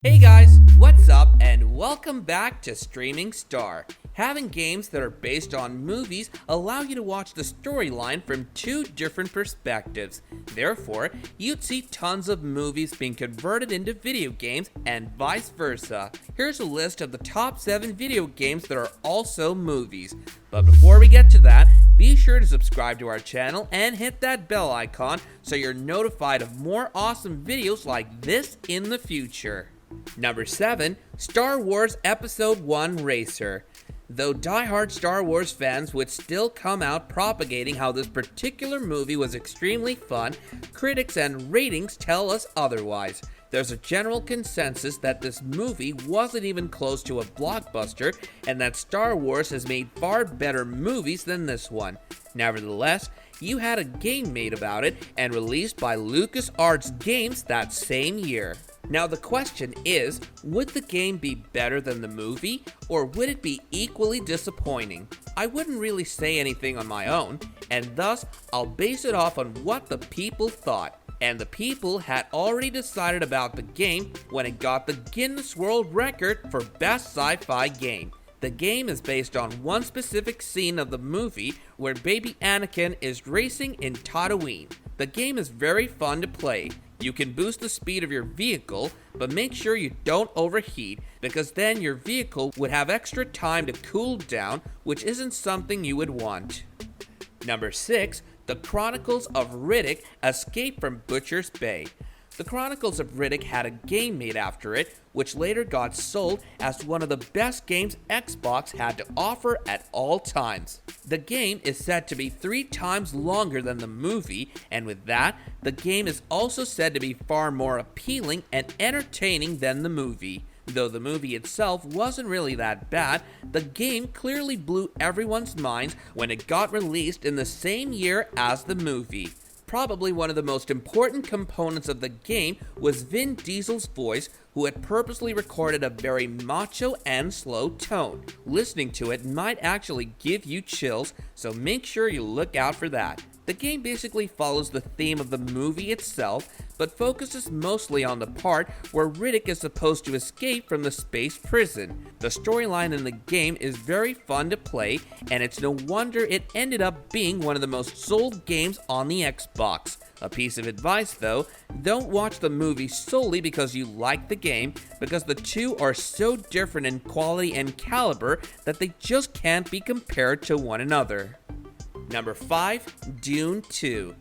Hey guys, what's up and welcome back to Streaming Star. Having games that are based on movies allow you to watch the storyline from two different perspectives. Therefore, you'd see tons of movies being converted into video games and vice versa. Here's a list of the top 7 video games that are also movies. But before we get to that, be sure to subscribe to our channel and hit that bell icon so you're notified of more awesome videos like this in the future. Number 7, Star Wars Episode 1 Racer. Though die-hard Star Wars fans would still come out propagating how this particular movie was extremely fun, critics and ratings tell us otherwise. There's a general consensus that this movie wasn't even close to a blockbuster and that Star Wars has made far better movies than this one. Nevertheless, you had a game made about it and released by LucasArts Games that same year. Now the question is, would the game be better than the movie, or would it be equally disappointing? I wouldn't really say anything on my own, and thus I'll base it off on what the people thought. And the people had already decided about the game when it got the Guinness World Record for Best Sci-Fi Game. The game is based on one specific scene of the movie where baby Anakin is racing in Tatooine. The game is very fun to play. You can boost the speed of your vehicle, but make sure you don't overheat, because then your vehicle would have extra time to cool down, which isn't something you would want. Number 6, The Chronicles of Riddick: Escape from Butcher's Bay. The Chronicles of Riddick had a game made after it, which later got sold as one of the best games Xbox had to offer at all times. The game is said to be 3 times longer than the movie, and with that, the game is also said to be far more appealing and entertaining than the movie. Though the movie itself wasn't really that bad, the game clearly blew everyone's minds when it got released in the same year as the movie. Probably one of the most important components of the game was Vin Diesel's voice, who had purposely recorded a very macho and slow tone. Listening to it might actually give you chills, so make sure you look out for that. The game basically follows the theme of the movie itself, but focuses mostly on the part where Riddick is supposed to escape from the space prison. The storyline in the game is very fun to play, and it's no wonder it ended up being one of the most sold games on the Xbox. A piece of advice though, don't watch the movie solely because you like the game, because the two are so different in quality and caliber that they just can't be compared to one another. Number 5, Dune 2.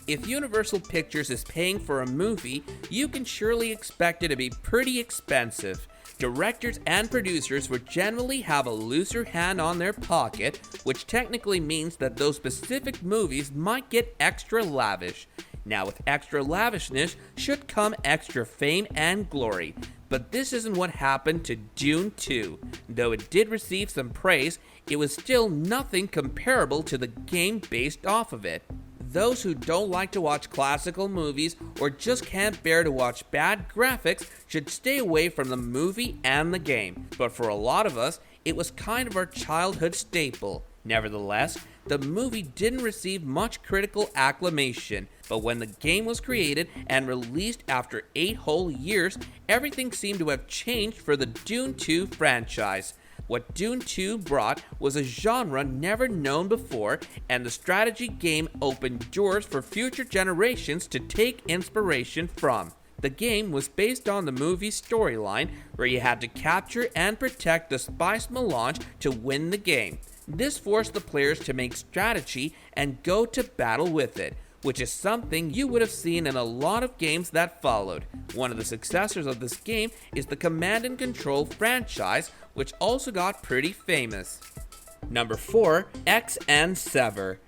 If Universal Pictures is paying for a movie, you can surely expect it to be pretty expensive. Directors and producers would generally have a looser hand on their pocket, which technically means that those specific movies might get extra lavish. Now, with extra lavishness should come extra fame and glory. But this isn't what happened to Dune 2. Though it did receive some praise, it was still nothing comparable to the game based off of it. Those who don't like to watch classical movies or just can't bear to watch bad graphics should stay away from the movie and the game. But for a lot of us, it was kind of our childhood staple. Nevertheless, the movie didn't receive much critical acclamation, but when the game was created and released after 8 whole years, everything seemed to have changed for the Dune 2 franchise. What Dune 2 brought was a genre never known before, and the strategy game opened doors for future generations to take inspiration from. The game was based on the movie's storyline, where you had to capture and protect the Spice Melange to win the game. This forced the players to make strategy and go to battle with it, which is something you would have seen in a lot of games that followed. One of the successors of this game is the Command & Control franchise, which also got pretty famous. Number 4, X and Sever.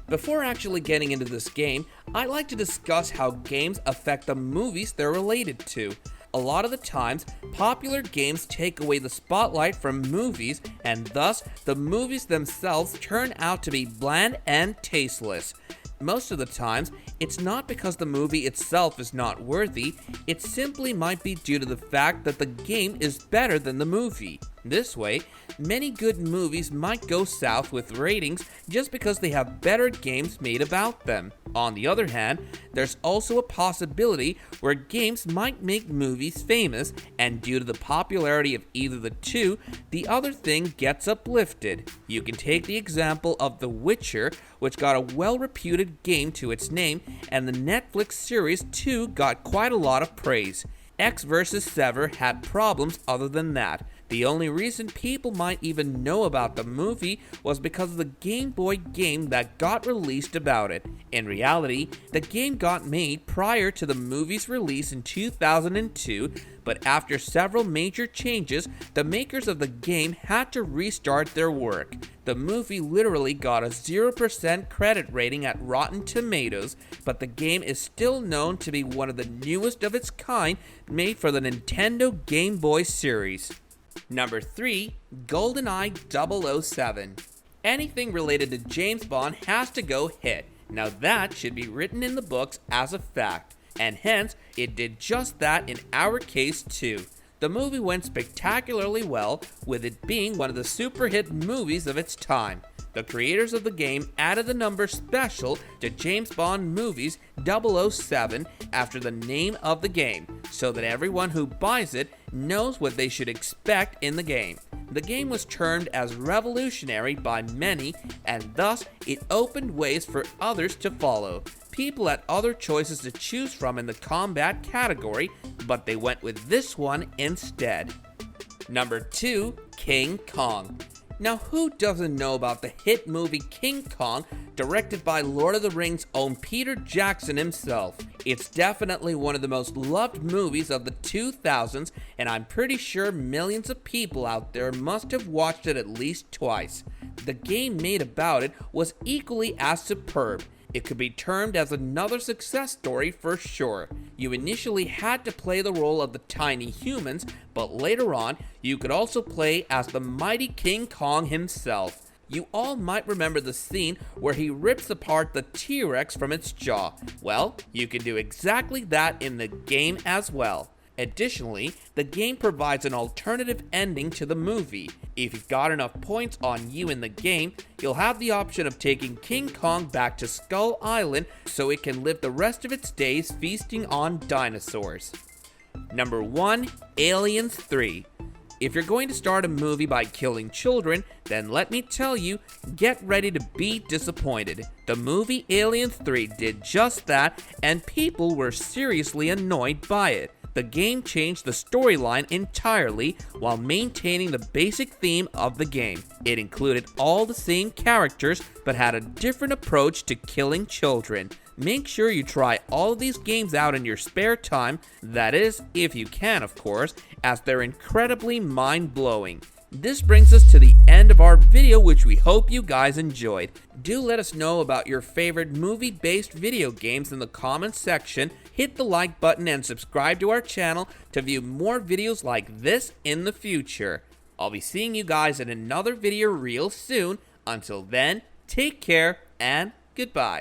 Before actually getting into this game, I'd like to discuss how games affect the movies they're related to. A lot of the times, popular games take away the spotlight from movies, and thus, the movies themselves turn out to be bland and tasteless. Most of the times, it's not because the movie itself is not worthy, it simply might be due to the fact that the game is better than the movie. This way, many good movies might go south with ratings just because they have better games made about them. On the other hand, there's also a possibility where games might make movies famous, and due to the popularity of either the two, the other thing gets uplifted. You can take the example of The Witcher, which got a well-reputed game to its name, and the Netflix series too got quite a lot of praise. X vs. Sever had problems other than that. The only reason people might even know about the movie was because of the Game Boy game that got released about it. In reality, the game got made prior to the movie's release in 2002, but after several major changes, the makers of the game had to restart their work. The movie literally got a 0% credit rating at Rotten Tomatoes, but the game is still known to be one of the newest of its kind made for the Nintendo Game Boy series. Number 3. GoldenEye 007. Anything related to James Bond has to go hit. Now that should be written in the books as a fact, and hence it did just that in our case too. The movie went spectacularly well, with it being one of the super hit movies of its time. The creators of the game added the number special to James Bond movies 007 after the name of the game, so that everyone who buys it knows what they should expect in the game. The game was termed as revolutionary by many, and thus it opened ways for others to follow. People had other choices to choose from in the combat category, but they went with this one instead. Number 2. King Kong. Now, who doesn't know about the hit movie King Kong, directed by Lord of the Rings' own Peter Jackson himself? It's definitely one of the most loved movies of the 2000s, and I'm pretty sure millions of people out there must have watched it at least twice. The game made about it was equally as superb. It could be termed as another success story for sure. You initially had to play the role of the tiny humans, but later on, you could also play as the mighty King Kong himself. You all might remember the scene where he rips apart the T-Rex from its jaw. Well, you can do exactly that in the game as well. Additionally, the game provides an alternative ending to the movie. If you've got enough points on you in the game, you'll have the option of taking King Kong back to Skull Island so it can live the rest of its days feasting on dinosaurs. Number 1. Aliens 3. If you're going to start a movie by killing children, then let me tell you, get ready to be disappointed. The movie Aliens 3 did just that, and people were seriously annoyed by it. The game changed the storyline entirely while maintaining the basic theme of the game. It included all the same characters but had a different approach to killing children. Make sure you try all of these games out in your spare time, that is, if you can of course, as they're incredibly mind-blowing. This brings us to the end of our video, which we hope you guys enjoyed. Do let us know about your favorite movie-based video games in the comments section. Hit the like button and subscribe to our channel to view more videos like this in the future. I'll be seeing you guys in another video real soon. Until then, take care and goodbye.